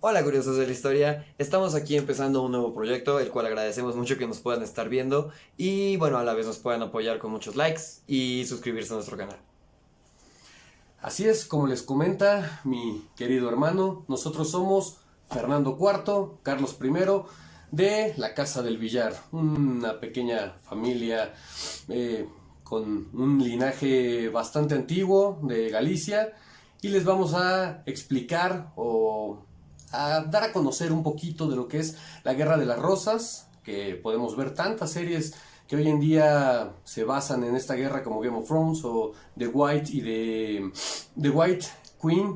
Hola curiosos de la historia, estamos aquí empezando un nuevo proyecto, el cual agradecemos mucho que nos puedan estar viendo y bueno, a la vez nos puedan apoyar con muchos likes y suscribirse a nuestro canal. Así es, como les comenta mi querido hermano, nosotros somos Fernando IV, Carlos I de la Casa del Villar, una pequeña familia con un linaje bastante antiguo de Galicia, y les vamos a explicar o a dar a conocer un poquito de lo que es la Guerra de las Rosas, que podemos ver tantas series que hoy en día se basan en esta guerra, como Game of Thrones o The White Queen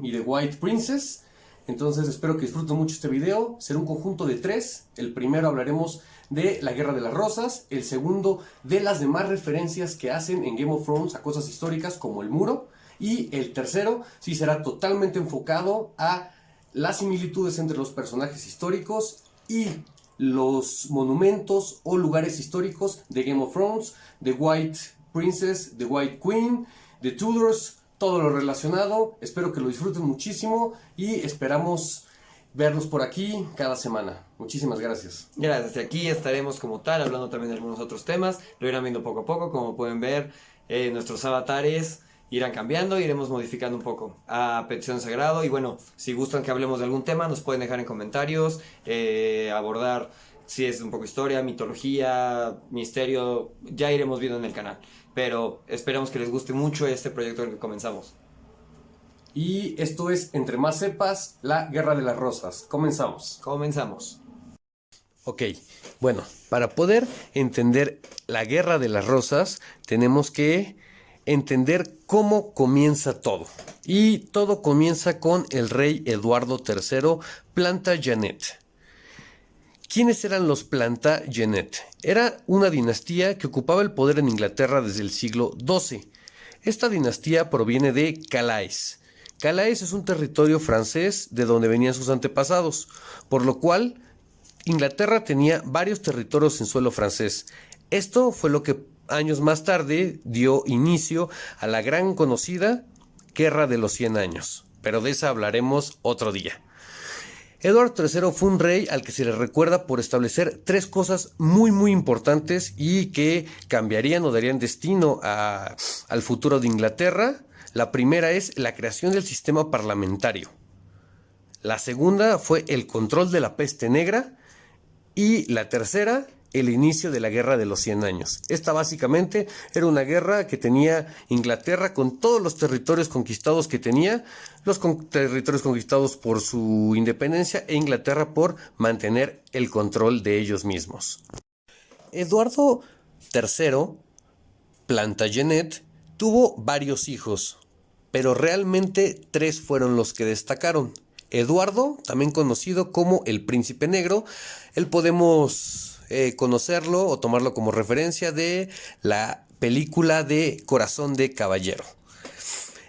y The White Princess. Entonces espero que disfruten mucho este video. Será un conjunto de tres. El primero hablaremos de la Guerra de las Rosas, el segundo de las demás referencias que hacen en Game of Thrones a cosas históricas como el muro, y el tercero sí será totalmente enfocado a las similitudes entre los personajes históricos y los monumentos o lugares históricos de Game of Thrones, The White Princess, The White Queen, The Tudors, todo lo relacionado. Espero que lo disfruten muchísimo y esperamos verlos por aquí cada semana. Muchísimas gracias. Gracias, y aquí estaremos como tal hablando también de algunos otros temas, lo irán viendo poco a poco, como pueden ver nuestros avatares irán cambiando, iremos modificando un poco a petición de sagrado y bueno, si gustan que hablemos de algún tema nos pueden dejar en comentarios, abordar si es un poco historia, mitología, misterio, ya iremos viendo en el canal, pero esperamos que les guste mucho este proyecto en el que comenzamos. Y esto es Entre Más Sepas, la Guerra de las Rosas. Comenzamos. Comenzamos. Ok, bueno, para poder entender la Guerra de las Rosas tenemos que entender cómo comienza todo. Y todo comienza con el rey Eduardo III Plantagenet. ¿Quiénes eran los Plantagenet? Era una dinastía que ocupaba el poder en Inglaterra desde el siglo XII. Esta dinastía proviene de Calais. Calais es un territorio francés de donde venían sus antepasados, por lo cual Inglaterra tenía varios territorios en suelo francés. Esto fue lo que años más tarde dio inicio a la gran conocida Guerra de los 100 Años, pero de esa hablaremos otro día. Eduardo III fue un rey al que se le recuerda por establecer tres cosas muy importantes y que cambiarían o darían destino al futuro de Inglaterra. La primera es la creación del sistema parlamentario. La segunda fue el control de la peste negra. Y la tercera, el inicio de la Guerra de los 100 Años. Esta básicamente era una guerra que tenía Inglaterra con todos los territorios conquistados que tenía, territorios conquistados por su independencia e Inglaterra por mantener el control de ellos mismos. Eduardo III Plantagenet tuvo varios hijos, pero realmente tres fueron los que destacaron. Eduardo, también conocido como el Príncipe Negro, él podemos conocerlo o tomarlo como referencia de la película de Corazón de Caballero.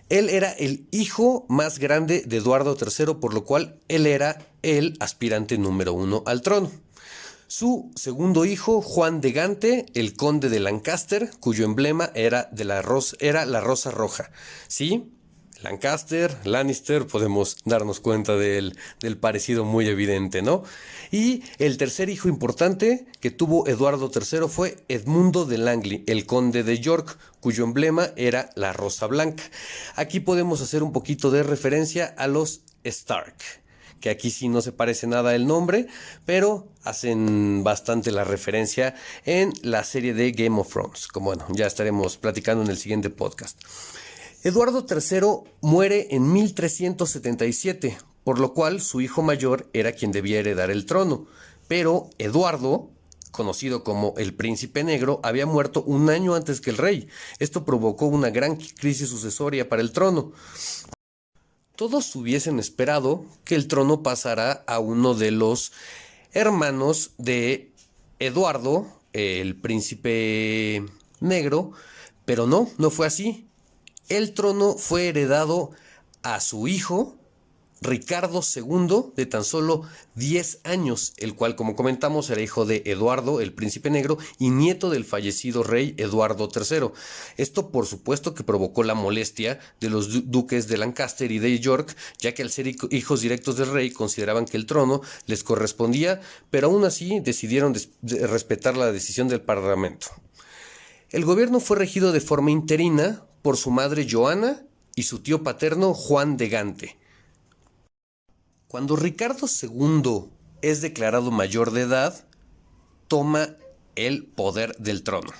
Él era el hijo más grande de Eduardo III, por lo cual él era el aspirante número 1 al trono. Su segundo hijo, Juan de Gante, el conde de Lancaster, cuyo emblema era la rosa roja. ¿Sí? Lancaster, Lannister, podemos darnos cuenta del parecido muy evidente, ¿no? Y el tercer hijo importante que tuvo Eduardo III fue Edmundo de Langley, el conde de York, cuyo emblema era la rosa blanca. Aquí podemos hacer un poquito de referencia a los Stark, que aquí sí no se parece nada el nombre, pero hacen bastante la referencia en la serie de Game of Thrones, como bueno, ya estaremos platicando en el siguiente podcast. Eduardo III muere en 1377, por lo cual su hijo mayor era quien debía heredar el trono, pero Eduardo, conocido como el Príncipe Negro, había muerto un año antes que el rey. Esto provocó una gran crisis sucesoria para el trono. Todos hubiesen esperado que el trono pasara a uno de los hermanos de Eduardo, el Príncipe Negro, pero no fue así. El trono fue heredado a su hijo, Ricardo II, de tan solo 10 años, el cual, como comentamos, era hijo de Eduardo, el príncipe negro, y nieto del fallecido rey Eduardo III. Esto, por supuesto, que provocó la molestia de los duques de Lancaster y de York, ya que al ser hijos directos del rey consideraban que el trono les correspondía, pero aún así decidieron respetar la decisión del Parlamento. El gobierno fue regido de forma interina por su madre Joana y su tío paterno Juan de Gante. Cuando Ricardo II es declarado mayor de edad, toma el poder del trono.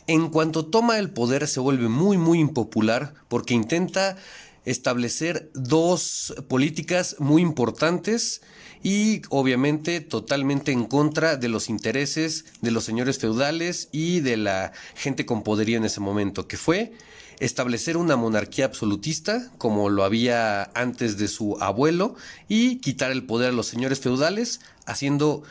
En cuanto toma el poder, se vuelve muy impopular porque intenta establecer dos políticas muy importantes y obviamente totalmente en contra de los intereses de los señores feudales y de la gente con poderío en ese momento, que fue establecer una monarquía absolutista como lo había antes de su abuelo y quitar el poder a los señores feudales, haciendo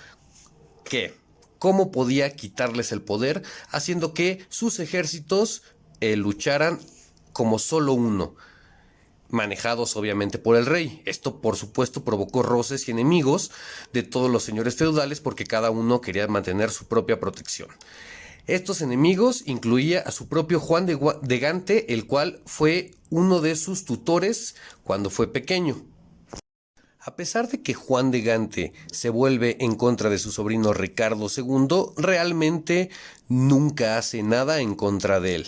que, ¿cómo podía quitarles el poder? Haciendo que sus ejércitos lucharan como solo uno, manejados obviamente por el rey. Esto por supuesto provocó roces y enemigos de todos los señores feudales porque cada uno quería mantener su propia protección. Estos enemigos incluía a su propio Juan de Gante, el cual fue uno de sus tutores cuando fue pequeño. A pesar de que Juan de Gante se vuelve en contra de su sobrino Ricardo II, realmente nunca hace nada en contra de él.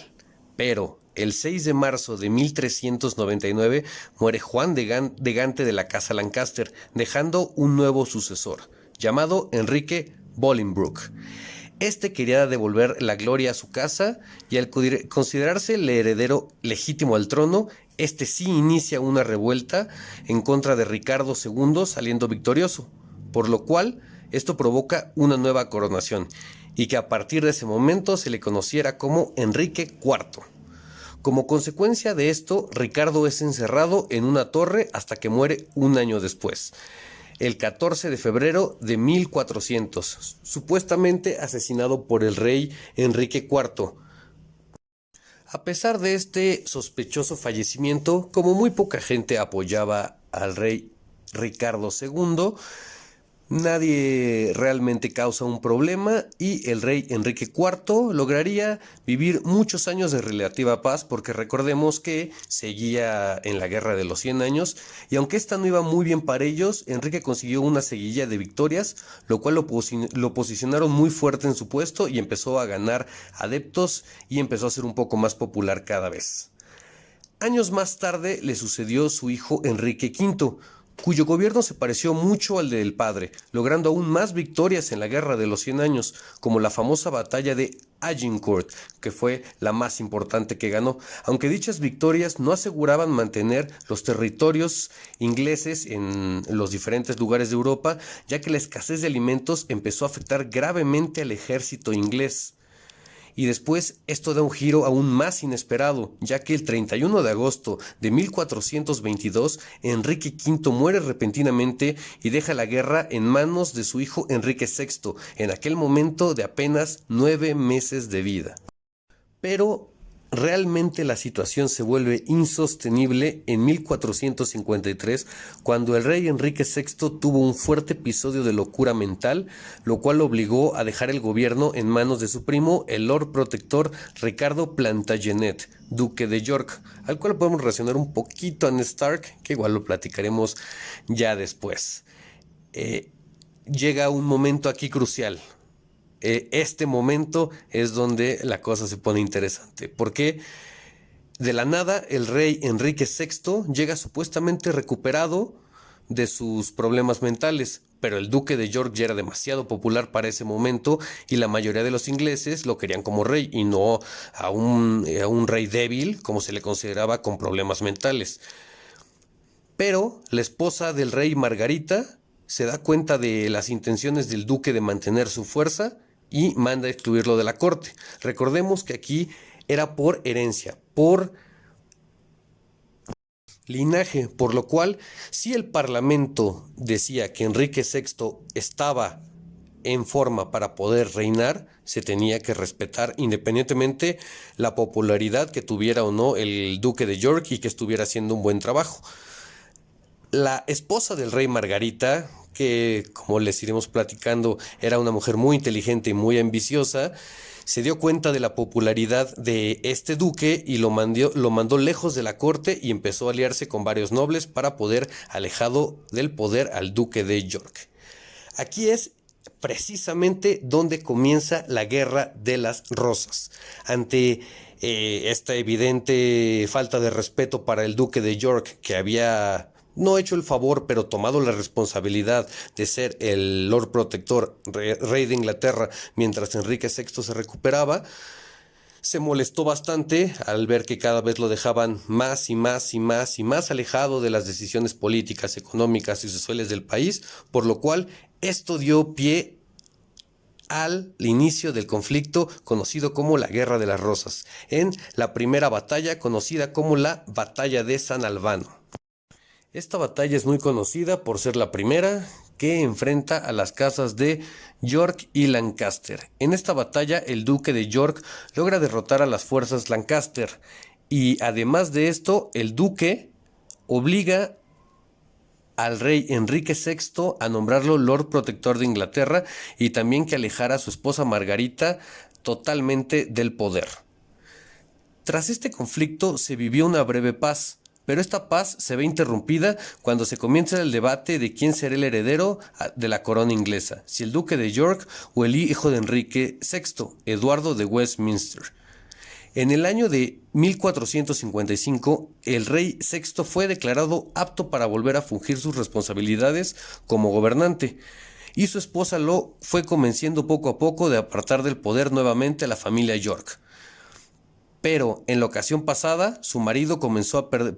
Pero el 6 de marzo de 1399 muere Juan de Gante de la casa Lancaster, dejando un nuevo sucesor, llamado Enrique Bolingbroke. Este quería devolver la gloria a su casa y al considerarse el heredero legítimo al trono, este sí inicia una revuelta en contra de Ricardo II saliendo victorioso, por lo cual esto provoca una nueva coronación y que a partir de ese momento se le conociera como Enrique IV. Como consecuencia de esto, Ricardo es encerrado en una torre hasta que muere un año después, el 14 de febrero de 1400, supuestamente asesinado por el rey Enrique IV. A pesar de este sospechoso fallecimiento, como muy poca gente apoyaba al rey Ricardo II, nadie realmente causa un problema y el rey Enrique IV lograría vivir muchos años de relativa paz porque recordemos que seguía en la guerra de los 100 años y aunque esta no iba muy bien para ellos, Enrique consiguió una seguilla de victorias, lo cual lo posicionaron muy fuerte en su puesto y empezó a ganar adeptos y empezó a ser un poco más popular cada vez. Años más tarde le sucedió su hijo Enrique V, cuyo gobierno se pareció mucho al del padre, logrando aún más victorias en la Guerra de los 100 años, como la famosa batalla de Agincourt, que fue la más importante que ganó, aunque dichas victorias no aseguraban mantener los territorios ingleses en los diferentes lugares de Europa, ya que la escasez de alimentos empezó a afectar gravemente al ejército inglés. Y después esto da un giro aún más inesperado, ya que el 31 de agosto de 1422 Enrique V muere repentinamente y deja la guerra en manos de su hijo Enrique VI, en aquel momento de apenas 9 meses de vida. Pero realmente la situación se vuelve insostenible en 1453, cuando el rey Enrique VI tuvo un fuerte episodio de locura mental, lo cual lo obligó a dejar el gobierno en manos de su primo, el Lord Protector Ricardo Plantagenet, duque de York, al cual podemos relacionar un poquito a Ned Stark, que igual lo platicaremos ya después. Llega un momento aquí crucial. Este momento es donde la cosa se pone interesante, porque de la nada el rey Enrique VI llega supuestamente recuperado de sus problemas mentales, pero el duque de York ya era demasiado popular para ese momento y la mayoría de los ingleses lo querían como rey y no a un rey débil como se le consideraba con problemas mentales. Pero la esposa del rey, Margarita, se da cuenta de las intenciones del duque de mantener su fuerza y manda a excluirlo de la corte. Recordemos que aquí era por herencia, por linaje, por lo cual si el parlamento decía que Enrique VI estaba en forma para poder reinar, se tenía que respetar independientemente la popularidad que tuviera o no el duque de York y que estuviera haciendo un buen trabajo. La esposa del rey Margarita, que como les iremos platicando era una mujer muy inteligente y muy ambiciosa, se dio cuenta de la popularidad de este duque y lo mandó lejos de la corte y empezó a aliarse con varios nobles para poder alejado del poder al duque de York. Aquí es precisamente donde comienza la Guerra de las Rosas. Ante esta evidente falta de respeto para el duque de York, que había no hecho el favor, pero tomado la responsabilidad de ser el Lord Protector, rey de Inglaterra, mientras Enrique VI se recuperaba, se molestó bastante al ver que cada vez lo dejaban más y más y más y más alejado de las decisiones políticas, económicas y sociales del país, por lo cual esto dio pie al inicio del conflicto conocido como la Guerra de las Rosas, en la primera batalla conocida como la Batalla de San Albano. Esta batalla es muy conocida por ser la primera que enfrenta a las casas de York y Lancaster. En esta batalla el duque de York logra derrotar a las fuerzas Lancaster y además de esto el duque obliga al rey Enrique VI a nombrarlo Lord Protector de Inglaterra y también que alejara a su esposa Margarita totalmente del poder. Tras este conflicto se vivió una breve paz, pero esta paz se ve interrumpida cuando se comienza el debate de quién será el heredero de la corona inglesa, si el duque de York o el hijo de Enrique VI, Eduardo de Westminster. En el año de 1455, el rey VI fue declarado apto para volver a fungir sus responsabilidades como gobernante, y su esposa lo fue convenciendo poco a poco de apartar del poder nuevamente a la familia York. Pero en la ocasión pasada, su marido comenzó a perder,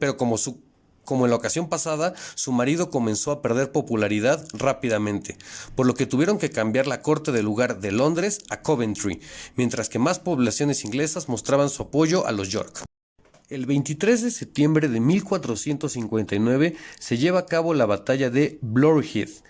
su marido comenzó a perder popularidad rápidamente, por lo que tuvieron que cambiar la corte del lugar de Londres a Coventry, mientras que más poblaciones inglesas mostraban su apoyo a los York. El 23 de septiembre de 1459 se lleva a cabo la batalla de Blore Heath.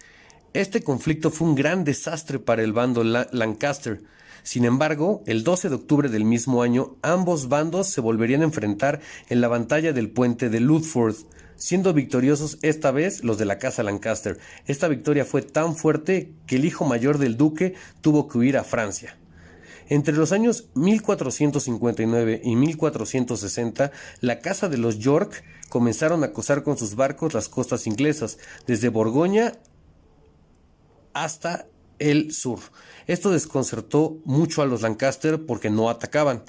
Este conflicto fue un gran desastre para el bando Lancaster. Sin embargo, el 12 de octubre del mismo año, ambos bandos se volverían a enfrentar en la batalla del puente de Ludford, siendo victoriosos esta vez los de la casa Lancaster. Esta victoria fue tan fuerte que el hijo mayor del duque tuvo que huir a Francia. Entre los años 1459 y 1460, la casa de los York comenzaron a cruzar con sus barcos las costas inglesas, desde Borgoña hasta el sur. Esto desconcertó mucho a los Lancaster porque no atacaban.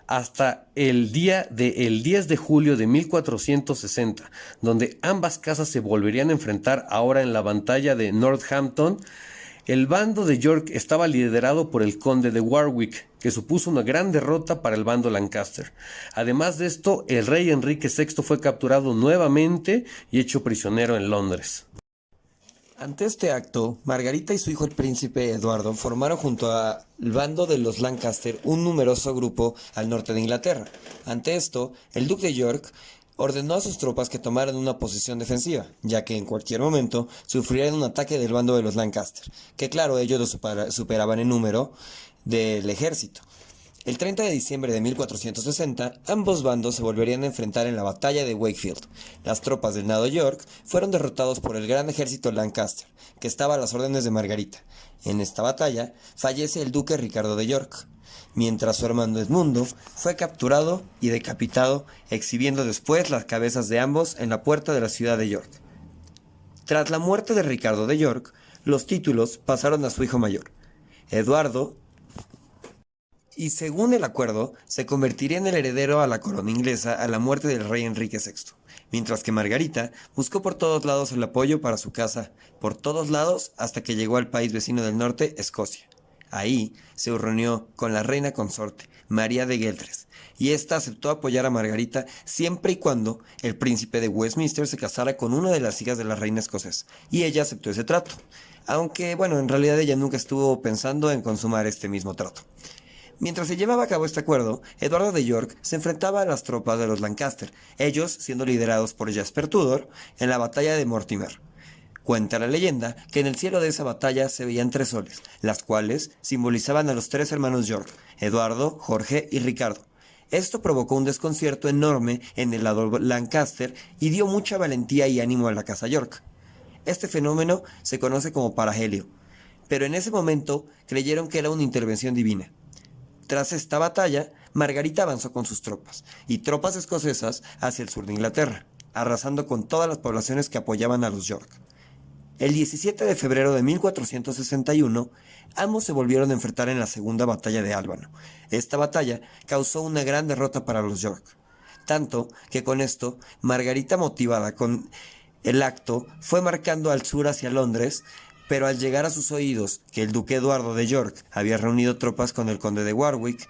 Hasta el 10 de julio de 1460, donde ambas casas se volverían a enfrentar ahora en la batalla de Northampton, el bando de York estaba liderado por el conde de Warwick, que supuso una gran derrota para el bando Lancaster. Además de esto, el rey Enrique VI fue capturado nuevamente y hecho prisionero en Londres. Ante este acto, Margarita y su hijo el príncipe Eduardo formaron junto al bando de los Lancaster un numeroso grupo al norte de Inglaterra. Ante esto, el duque de York ordenó a sus tropas que tomaran una posición defensiva, ya que en cualquier momento sufrirían un ataque del bando de los Lancaster, que claro, ellos lo superaban en número del ejército. El 30 de diciembre de 1460, ambos bandos se volverían a enfrentar en la batalla de Wakefield. Las tropas del Nado York fueron derrotados por el gran ejército Lancaster, que estaba a las órdenes de Margarita. En esta batalla fallece el duque Ricardo de York, mientras su hermano Edmundo fue capturado y decapitado, exhibiendo después las cabezas de ambos en la puerta de la ciudad de York. Tras la muerte de Ricardo de York, los títulos pasaron a su hijo mayor, Eduardo, y según el acuerdo, se convertiría en el heredero a la corona inglesa a la muerte del rey Enrique VI, mientras que Margarita buscó por todos lados el apoyo para su casa, por todos lados hasta que llegó al país vecino del norte, Escocia. Ahí se reunió con la reina consorte, María de Gueldres, y ésta aceptó apoyar a Margarita siempre y cuando el príncipe de Westminster se casara con una de las hijas de la reina escocesa, y ella aceptó ese trato, aunque en realidad ella nunca estuvo pensando en consumar este mismo trato. Mientras se llevaba a cabo este acuerdo, Eduardo de York se enfrentaba a las tropas de los Lancaster, ellos siendo liderados por Jasper Tudor en la batalla de Mortimer. Cuenta la leyenda que en el cielo de esa batalla se veían 3 soles, las cuales simbolizaban a los 3 hermanos York, Eduardo, Jorge y Ricardo. Esto provocó un desconcierto enorme en el lado Lancaster y dio mucha valentía y ánimo a la casa York. Este fenómeno se conoce como parahelio, pero en ese momento creyeron que era una intervención divina. Tras esta batalla, Margarita avanzó con sus tropas y tropas escocesas hacia el sur de Inglaterra, arrasando con todas las poblaciones que apoyaban a los York. El 17 de febrero de 1461, ambos se volvieron a enfrentar en la segunda batalla de Albano. Esta batalla causó una gran derrota para los York, tanto que con esto, Margarita, motivada con el acto, fue marcando al sur hacia Londres, pero al llegar a sus oídos que el duque Eduardo de York había reunido tropas con el conde de Warwick,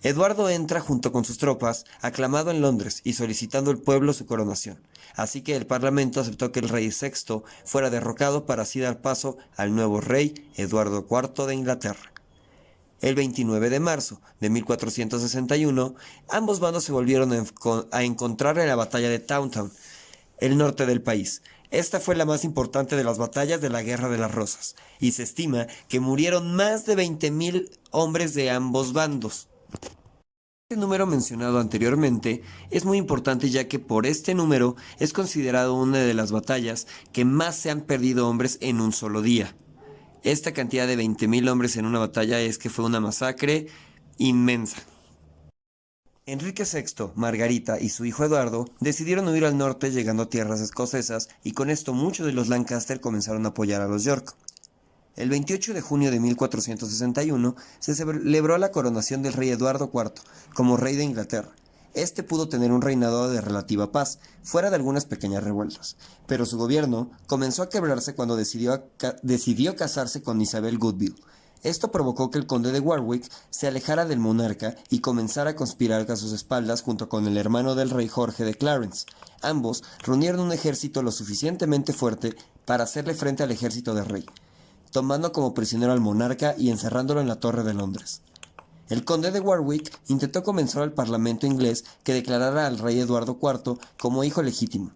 Eduardo entra junto con sus tropas, aclamado en Londres y solicitando al pueblo su coronación. Así que el Parlamento aceptó que el rey VI fuera derrocado para así dar paso al nuevo rey Eduardo IV de Inglaterra. El 29 de marzo de 1461, ambos bandos se volvieron a encontrar en la batalla de Taunton, el norte del país. Esta fue la más importante de las batallas de la Guerra de las Rosas, y se estima que murieron más de 20.000 hombres de ambos bandos. Este número mencionado anteriormente es muy importante, ya que por este número es considerado una de las batallas que más se han perdido hombres en un solo día. Esta cantidad de 20.000 hombres en una batalla es que fue una masacre inmensa. Enrique VI, Margarita y su hijo Eduardo decidieron huir al norte, llegando a tierras escocesas, y con esto muchos de los Lancaster comenzaron a apoyar a los York. El 28 de junio de 1461 se celebró la coronación del rey Eduardo IV como rey de Inglaterra. Este pudo tener un reinado de relativa paz, fuera de algunas pequeñas revueltas, pero su gobierno comenzó a quebrarse cuando decidió casarse con Isabel Woodville. Esto provocó que el conde de Warwick se alejara del monarca y comenzara a conspirar a sus espaldas junto con el hermano del rey Jorge de Clarence. Ambos reunieron un ejército lo suficientemente fuerte para hacerle frente al ejército del rey, tomando como prisionero al monarca y encerrándolo en la Torre de Londres. El conde de Warwick intentó convencer al parlamento inglés que declarara al rey Eduardo IV como hijo ilegítimo,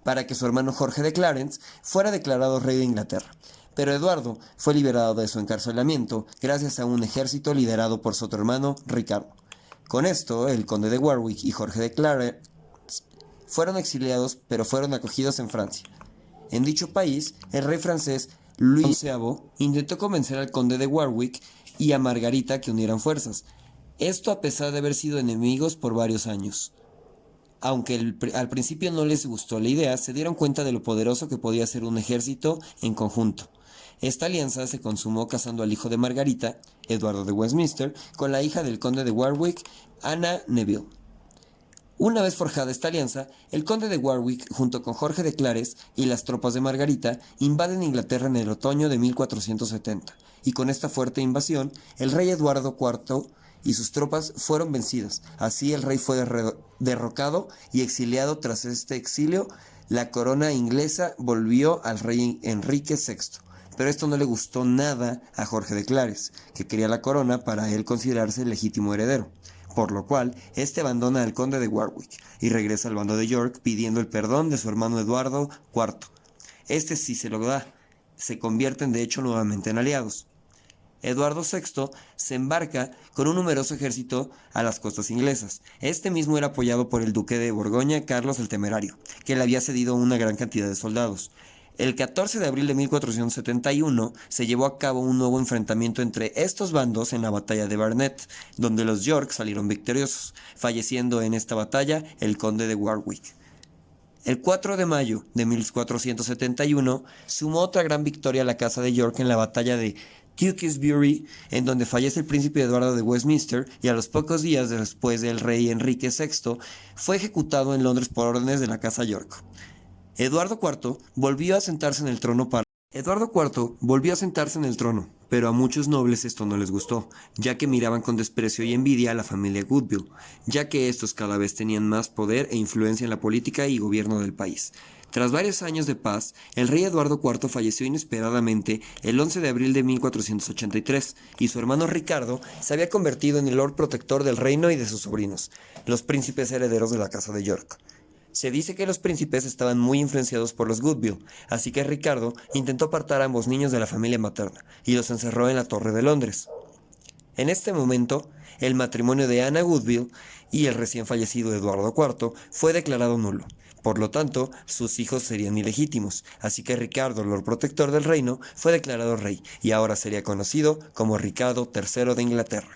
para que su hermano Jorge de Clarence fuera declarado rey de Inglaterra. Pero Eduardo fue liberado de su encarcelamiento gracias a un ejército liderado por su otro hermano, Ricardo. Con esto, el conde de Warwick y Jorge de Clarence fueron exiliados, pero fueron acogidos en Francia. En dicho país, el rey francés Luis XI intentó convencer al conde de Warwick y a Margarita que unieran fuerzas. Esto a pesar de haber sido enemigos por varios años. Aunque al principio no les gustó la idea, se dieron cuenta de lo poderoso que podía ser un ejército en conjunto. Esta alianza se consumó casando al hijo de Margarita, Eduardo de Westminster, con la hija del conde de Warwick, Anna Neville. Una vez forjada esta alianza, el conde de Warwick, junto con Jorge de Clarence y las tropas de Margarita, invaden Inglaterra en el otoño de 1470, y con esta fuerte invasión, el rey Eduardo IV y sus tropas fueron vencidas. Así el rey fue derrocado y exiliado. Tras este exilio, la corona inglesa volvió al rey Enrique VI. Pero esto no le gustó nada a Jorge de Clarence, que quería la corona para él considerarse el legítimo heredero, por lo cual este abandona al conde de Warwick y regresa al bando de York pidiendo el perdón de su hermano Eduardo IV. Este sí se lo da, se convierten de hecho nuevamente en aliados. Eduardo VI se embarca con un numeroso ejército a las costas inglesas. Este mismo era apoyado por el duque de Borgoña, Carlos el Temerario, que le había cedido una gran cantidad de soldados. El 14 de abril de 1471 se llevó a cabo un nuevo enfrentamiento entre estos bandos en la batalla de Barnet, donde los York salieron victoriosos, falleciendo en esta batalla el conde de Warwick. El 4 de mayo de 1471 sumó otra gran victoria a la casa de York en la batalla de Tewkesbury, en donde fallece el príncipe Eduardo de Westminster, y a los pocos días después del rey Enrique VI fue ejecutado en Londres por órdenes de la casa York. Eduardo IV volvió a sentarse en el trono, pero a muchos nobles esto no les gustó, ya que miraban con desprecio y envidia a la familia Woodville, ya que estos cada vez tenían más poder e influencia en la política y gobierno del país. Tras varios años de paz, el rey Eduardo IV falleció inesperadamente el 11 de abril de 1483, y su hermano Ricardo se había convertido en el Lord Protector del reino y de sus sobrinos, los príncipes herederos de la casa de York. Se dice que los príncipes estaban muy influenciados por los Woodville, así que Ricardo intentó apartar a ambos niños de la familia materna y los encerró en la Torre de Londres. En este momento, el matrimonio de Anna Woodville y el recién fallecido Eduardo IV fue declarado nulo. Por lo tanto, sus hijos serían ilegítimos, así que Ricardo, Lord Protector del reino, fue declarado rey y ahora sería conocido como Ricardo III de Inglaterra.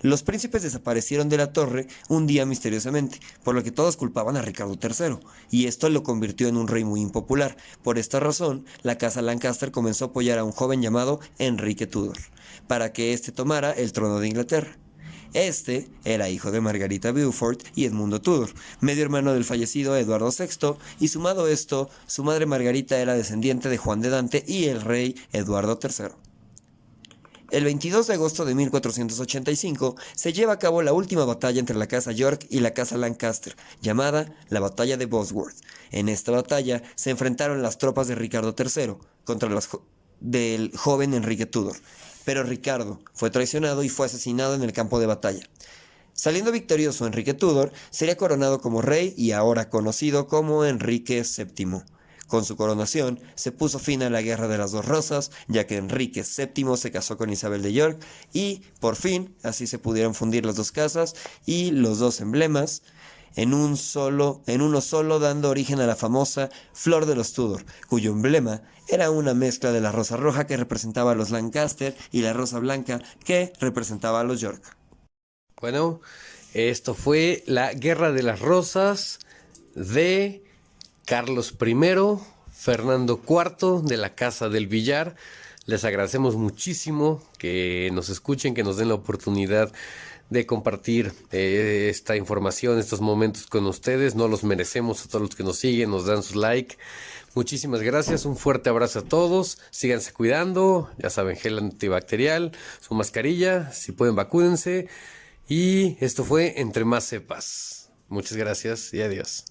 Los príncipes desaparecieron de la torre un día misteriosamente, por lo que todos culpaban a Ricardo III, y esto lo convirtió en un rey muy impopular. Por esta razón, la casa Lancaster comenzó a apoyar a un joven llamado Enrique Tudor, para que éste tomara el trono de Inglaterra. Este era hijo de Margarita Beaufort y Edmundo Tudor, medio hermano del fallecido Eduardo VI, y sumado esto, su madre Margarita era descendiente de Juan de Dante y el rey Eduardo III. El 22 de agosto de 1485 se lleva a cabo la última batalla entre la casa York y la casa Lancaster, llamada la Batalla de Bosworth. En esta batalla se enfrentaron las tropas de Ricardo III contra las del joven Enrique Tudor, pero Ricardo fue traicionado y fue asesinado en el campo de batalla. Saliendo victorioso Enrique Tudor, sería coronado como rey y ahora conocido como Enrique VII. Con su coronación, se puso fin a la Guerra de las Dos Rosas, ya que Enrique VII se casó con Isabel de York y, por fin, así se pudieron fundir las dos casas y los dos emblemas en uno solo, dando origen a la famosa Flor de los Tudor, cuyo emblema era una mezcla de la rosa roja que representaba a los Lancaster y la rosa blanca que representaba a los York. Bueno, esto fue la Guerra de las Rosas de Carlos I, Fernando IV de la Casa del Villar. Les agradecemos muchísimo que nos escuchen, que nos den la oportunidad de compartir esta información, estos momentos con ustedes. No los merecemos a todos los que nos siguen, nos dan su like. Muchísimas gracias, un fuerte abrazo a todos. Síganse cuidando, ya saben, gel antibacterial, su mascarilla, si pueden vacúnense. Y esto fue Entre Más Sepas. Muchas gracias y adiós.